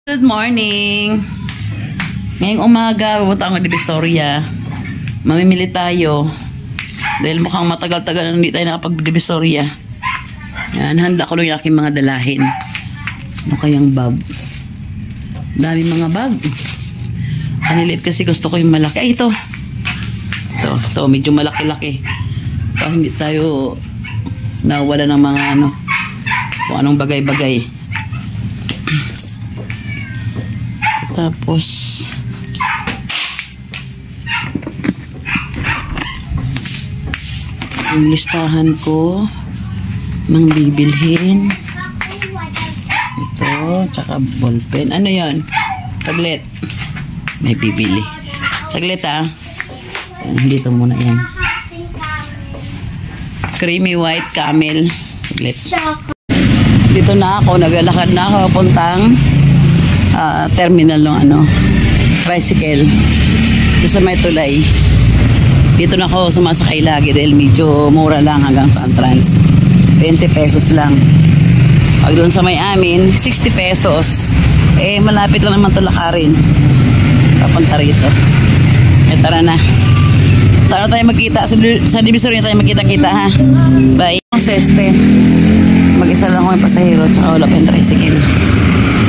Good morning! Ngayong umaga, pupunta ako ng Divisoria. Mamimili tayo. Dahil mukhang matagal-tagal na hindi tayo nakapag-Divisoria. Yan, handa ko lang yung aking mga dalahin. Ano kayang bag? Dami mga bag. Aniliit kasi gusto ko yung malaki. Ay, ito! Ito, medyo malaki-laki. Para hindi tayo nawala ng mga kung anong bagay-bagay. Tapos yung listahan ko ng bibilhin. Ito, tsaka ballpen. Ano yan? Saglit. May bibili. Saglit dito muna yan. Creamy white camel. Saglit. Dito na ako. Naglalakad na ako puntang terminal ng tricycle dito sa may tulay. Dito na ako sumasakay lagi dahil medyo mura lang hanggang sa entrance. 20 pesos lang. Pag doon sa may amin 60 pesos. Malapit lang naman talakarin papunta rito. Tara na. Saan tayo magkita? Sa Divisoria tayo magkita-kita ha. Bye. Seste. Mag-isa lang ako yung pasahero tsaka wala pa yung tricycle.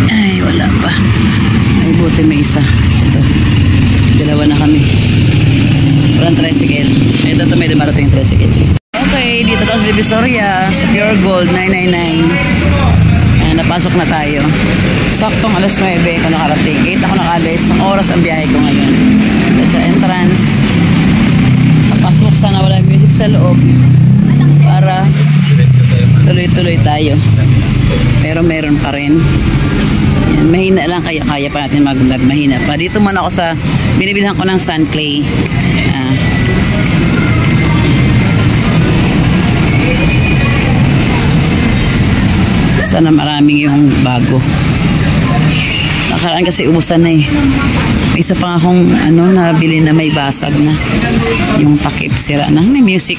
Ay, wala pa. Ay, buti may isa. Ito. Dalawa na kami. Walang tricycle. Ito may dumarating yung tricycle. Okay, dito na sa Divisoria. Sa Pure Gold, 999. Ayan, napasok na tayo. Saktong alas 9 ako nakarating. 8 ako nakalis. Ang oras ang biyahe ko ngayon. Ito sa entrance. Napasok, sana wala music sa loob. Para tuloy-tuloy tayo. Pero meron pa rin. Ayan, mahina lang kaya pa natin mag-vlog. Mahina pa. Dito muna ako sa binibilhan ko ng sun clay. Sana maraming yung bago. Nakaraan kasi ubusan na eh. May isa pa akong nabili na may basag na. Yung takip sira na. May music.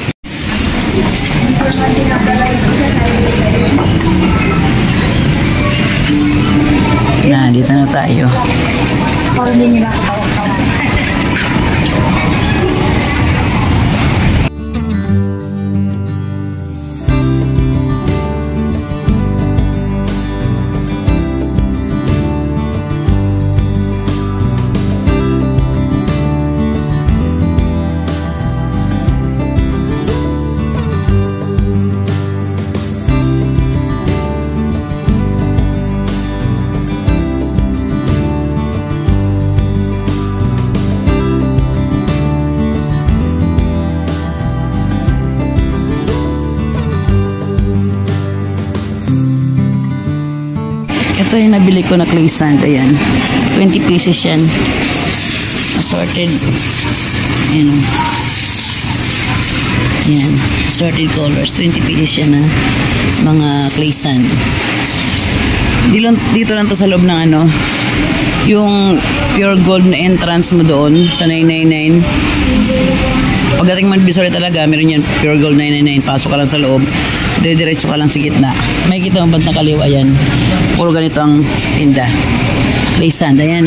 Dito na tayo. Ito yung nabili ko na clay sand. Ayan. 20 pieces yan. Assorted. Ayan. Ayan. Assorted colors. 20 pieces yan na mga clay sand. Dito lang to sa loob ng yung Pure Gold na entrance mo doon sa 999. Pagdating mo ng Divisoria talaga, meron yan Pure Gold 999. Pasok ka lang sa loob. Diretso ka lang sa gitna. May kita mo bandang kaliwa yan. Puro ganito ang tinda. Clay sand. Ayan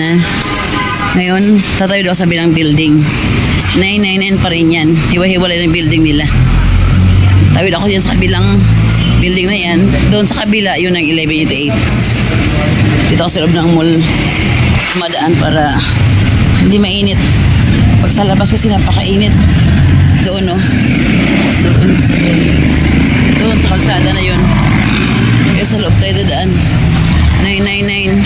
Ngayon, tatayo doon sa bilang building. 999 pa rin yan. Hiwa-hiwalay ng building nila. Tawid ako dyan sa kabilang building na yan. Doon sa kabila, yun ang 1188. Dito ako sa loob ng mall. Madaan para hindi mainit. Pag sa labas kasi napakainit. Doon doon sa kalsada na yun. Kaya sa loob tayo dadaan. 999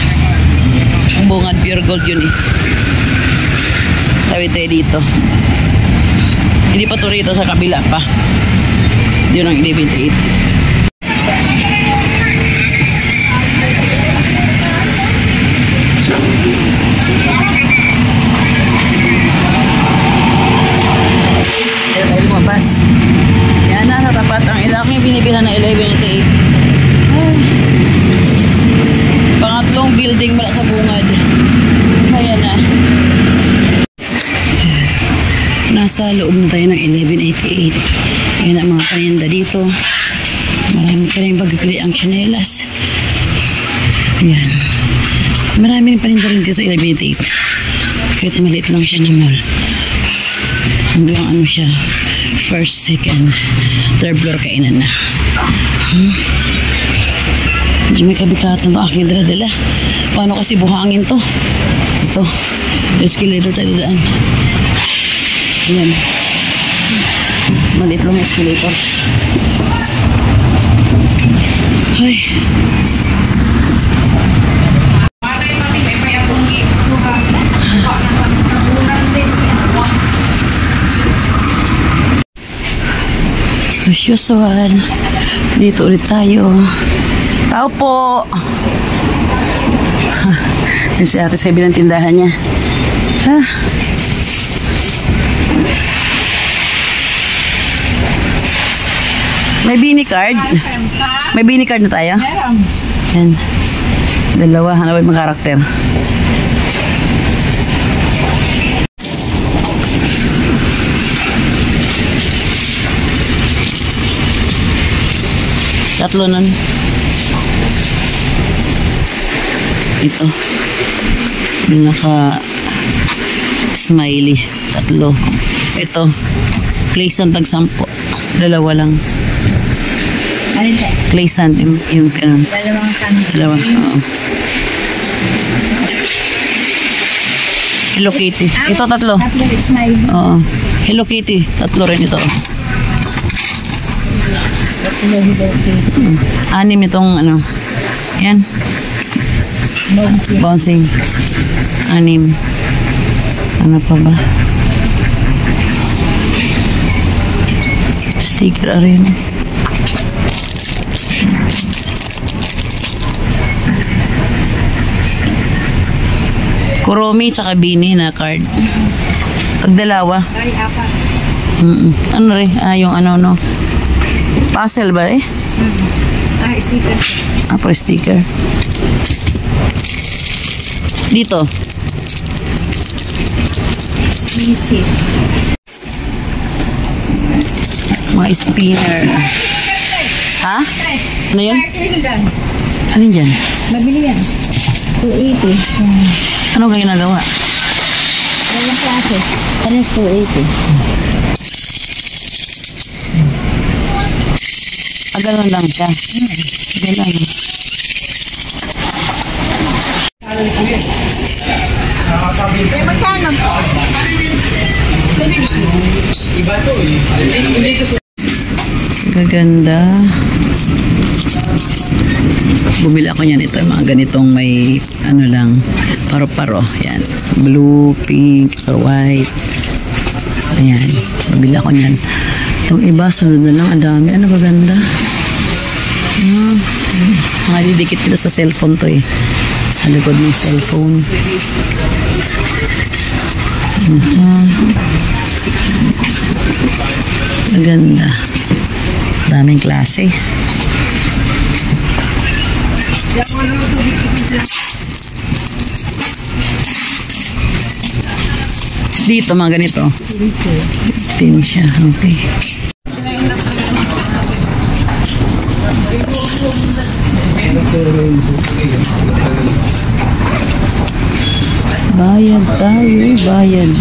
ang bungad Pure Gold yun tawid tayo dito. Hindi pa to rito sa kabila pa. Yun ang 1188. Yan na, tapat ang ilaking binibilhan na 1188. Pangatlong building mula sa bungad. Ayan na. Nasa loob na tayo ng 1188. Ayan ang mga paninda dito. Marami pa rin pagkakali ang tsinelas. Ayan. Maraming paninda rin sa Elevated. Kahit maliit lang siya na mall. Hanggang ano siya, first, second, third floor kainan na. Medyo may kabikatan to aking dala-dala. Paano kasi buhangin to? Ito, escalator tayo daan. Ayan. Maliit lang yung escalator. Ay. As usual, dito ulit tayo. Tao po! Yung si ate sa bilang tindahan niya. Ha? May Bini card? May Bini card na tayo? Yan. Dalawa. Ano ba yung mga karakter? Tatlo nun. Ito. Naka smiley. Tatlo. Ito. Clayson tag-sampo. Dalawa lang. Ano ito? Clayson. Yung ganun. Dalawang kami. Dalawa. Oo. Hello Kitty. Ito tatlo. Tatlo smile. Oo. Hello Kitty. Tatlo rin ito. Anim itong ano. Yan. Bouncing. Bouncing. Anim. Ano pa ba? Sticker rin. Kuromi tsaka Bini na card. Pagdalawa. Ay, apat. Ano rin? Yung ano no. Puzzle ba eh? Sticker. For sticker. Dito. Squeezy. Mga spinner. Ha? Ano yun? Sparkling gun. Ano dyan? Mabili yan. 280. Ano ka ginagawa? Walang klase. Pares 280. Ganun lang siya. Ganun. Magkano po? Iba to eh. Gaganda. Bumili ako niyan. Ito mga ganitong may ano lang paro-paro. Yan. Blue, pink, white. Ayan. Bumili ako niyan. Yung iba, sunod na lang. Ang dami. Ano gaganda? Mga didikit sila sa cellphone to eh. Sa likod ng cellphone. Maganda. Daming klase. Dito mga ganito. Tin siya. Okay. Bayad tayo. Bayad.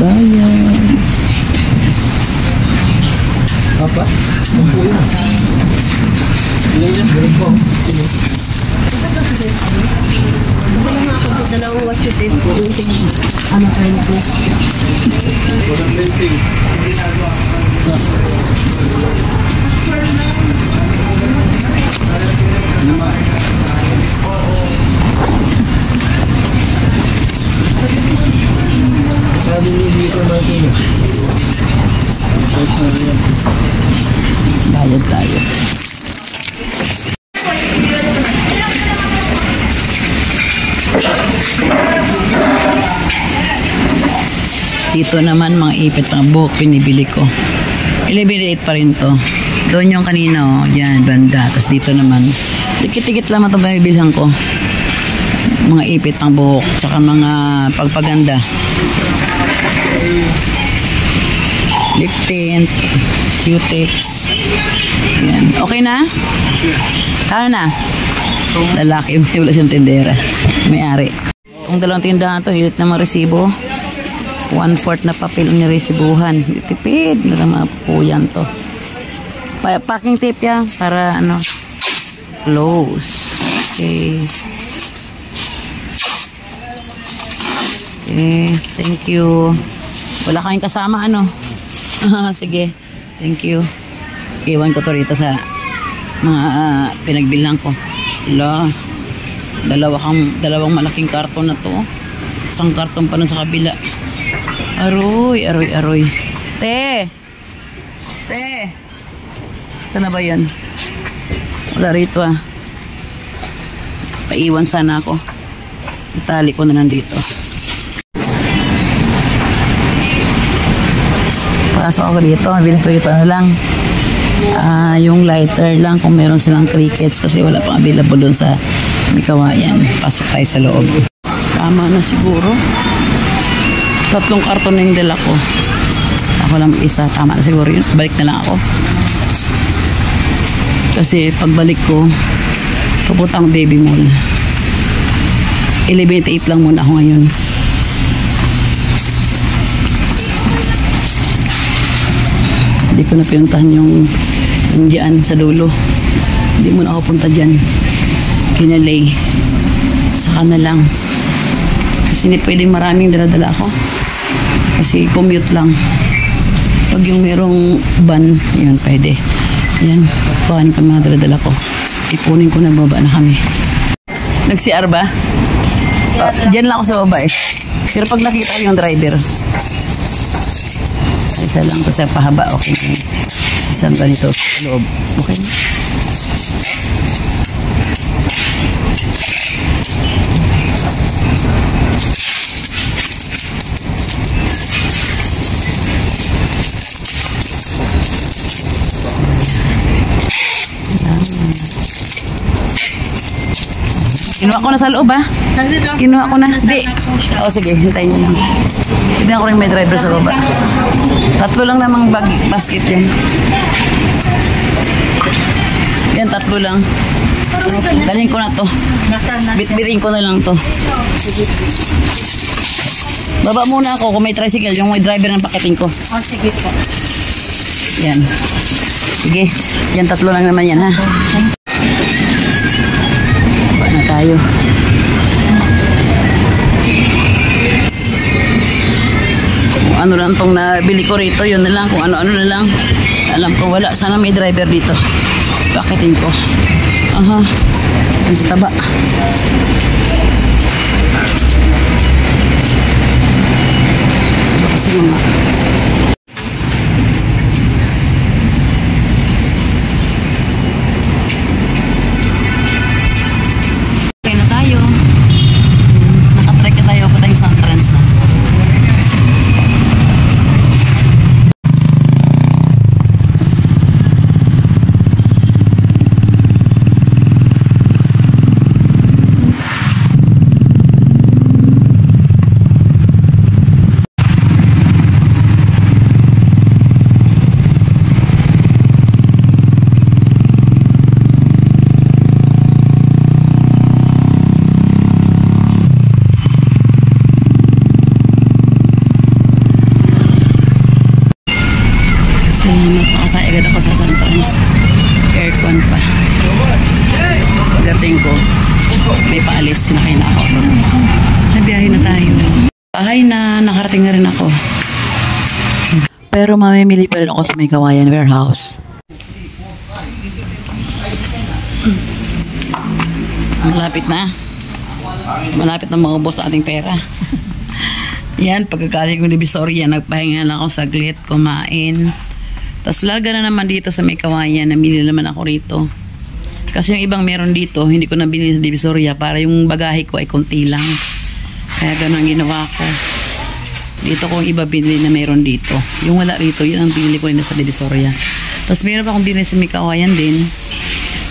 Apa? Dalawang washi tape po. Ano kayo po? Walang fencing. Bayad tayo. Dito naman mga ipit ng buhok pinibili ko. 11.8 pa rin to. Doon yung kanina oh, yan, banda. Tapos dito naman, tikit-tikit lang ito ba bibilhan ko. Mga ipit ng buhok, tsaka mga pagpaganda. Lip tint, cutex. Yan. Okay na? Kano na? Lalaki yung wala siyang tindera. May-ari. Kung dalawang tindahan to, hilit naman resibo. 1/4 na papel ang niresibuhan. Tipid na lang mga pupuyan to. Packing tape yan para ano, close. Okay. Okay, thank you. Wala kayong kasama ano? Sige, thank you. Iwan ko to rito sa mga pinagbilang ko. Wala. Dalawang malaking karton na to. Isang karton pa na sa kabila. Aroy. Te! Saan na ba yun? Wala rito ah. Paiwan sana ako. Itali ko na nandito. Pasok ako dito. Bilhin ko dito na lang. Yung lighter lang kung meron silang crickets kasi wala pang available dun sa Mikawayan. Pasok tayo sa loob. Tama na siguro. 3 karton na yung dala ko. Ako lang isa. Tama na siguro yun. Balik na lang ako. Kasi pagbalik ko, pupunta akong Baby Mall. 11:08 lang muna ako ngayon. Hindi ko na pinuntahan yung dyan sa dulo. Hindi muna ako punta dyan. Kinalay. Saka na lang. Kasi hindi pwedeng maraming dala-dala ako. Kasi commute lang. Pag yung merong van, yun pwede. Yan. Kuhanin ko mga dala-dala ko. Ipunin ko na, baba na kami. Nag-CR ba? Dyan lang ako sa baba eh. Pero pag nakita ko yung driver, isa lang to sa pahaba. Okay. Isang ganito sa loob. Okay. Kinuha ko na sa loob Kinuha ko na. Di. O sige, hintayin niyo. Hindi ako rin may driver sa baba. 3 lang namang basket yan. Yan, 3 lang. Dalhin ko na to. Bitbitin ko na lang to. Baba muna ako kung may tricycle. Yung may driver ng paketing ko. Oh, sige po. Yan. Sige. Yan, 3 lang naman yan ha. Baba na tayo. Ano lang tong nabili ko rito, yun na lang, kung ano-ano na lang. Alam ko wala, sana may driver dito. Paketin ko. Aha, yung sa taba. Kasi mga okay na tayo. Nakatrack na tayo pa tayong Santrans na. Nakasaya agad ako sa Santrans. Aircon pa. Pagdating ko, may paalis. Sinakay na ako. Nabiyahe na tayo. Bahay na, nakarating na rin ako. Pero mamimili pa rin ako sa may Kawayan warehouse. Malapit na. Malapit na maubos sa ating pera. Yan, pagkakaling ko ni Visoria, nagpahinga lang ako saglit, kumain. Tapos larga na naman dito sa may Kawayan, namili naman ako rito. Kasi yung ibang meron dito, hindi ko na binili sa Divisoria para yung bagahe ko ay konti lang. Kaya gano'n ang ginawa ko. Dito ko yung iba binili na meron dito. Yung wala rito, yun ang binili ko rin sa Divisoria. Tapos meron pa akong binili sa may Kawayan din.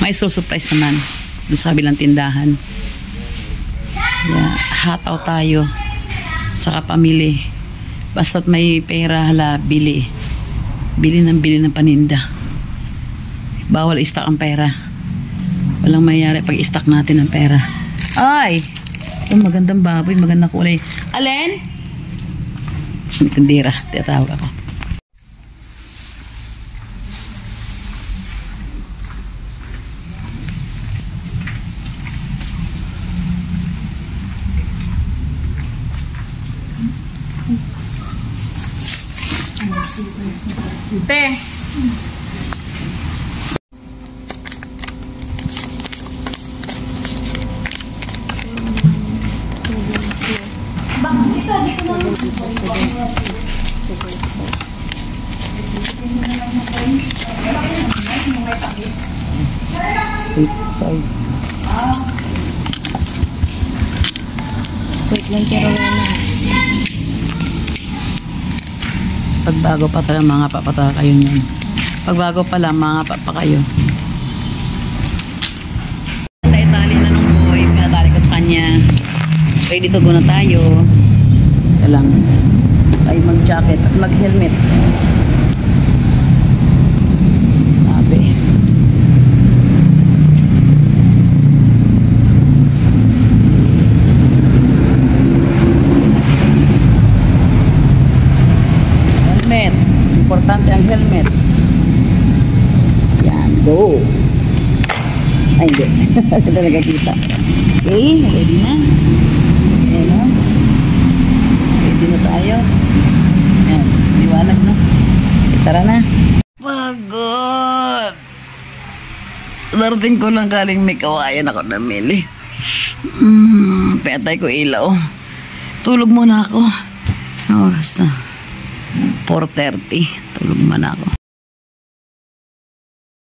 May surprise naman doon sa kabilang tindahan. Yeah, hataw tayo sa kapamili. Basta't may pera, hala, bili. Bili ng paninda. Bawal i-stock ang pera. Walang mayayari pag i-stock natin ang pera. Ay! Ito magandang baboy, magandang kulay. Alin? Tindira, tinatawag ako. Te. Wait lang kaya Rowena. Pagbago pa talaga mga papata kayo niyan. Pagbago pa lang mga papa kayo. Naitali na nung boy, pinatali ko sa kanya. Okay, dito muna tayo. Kailang tayo mag-jacket at mag-helmet. Sabi. Helmet. Importante ang helmet. Yan, go. Ay, hindi. Hindi talaga kita. Okay, ready na. Ayan o. Ready na tayo. Ayan, liwanag no. Tara na. Pagod. Darating ko lang galing may kawayan ako namili. Petay ko ilaw. Tulog muna ako. Oras na. 4:30. Tulog man ako.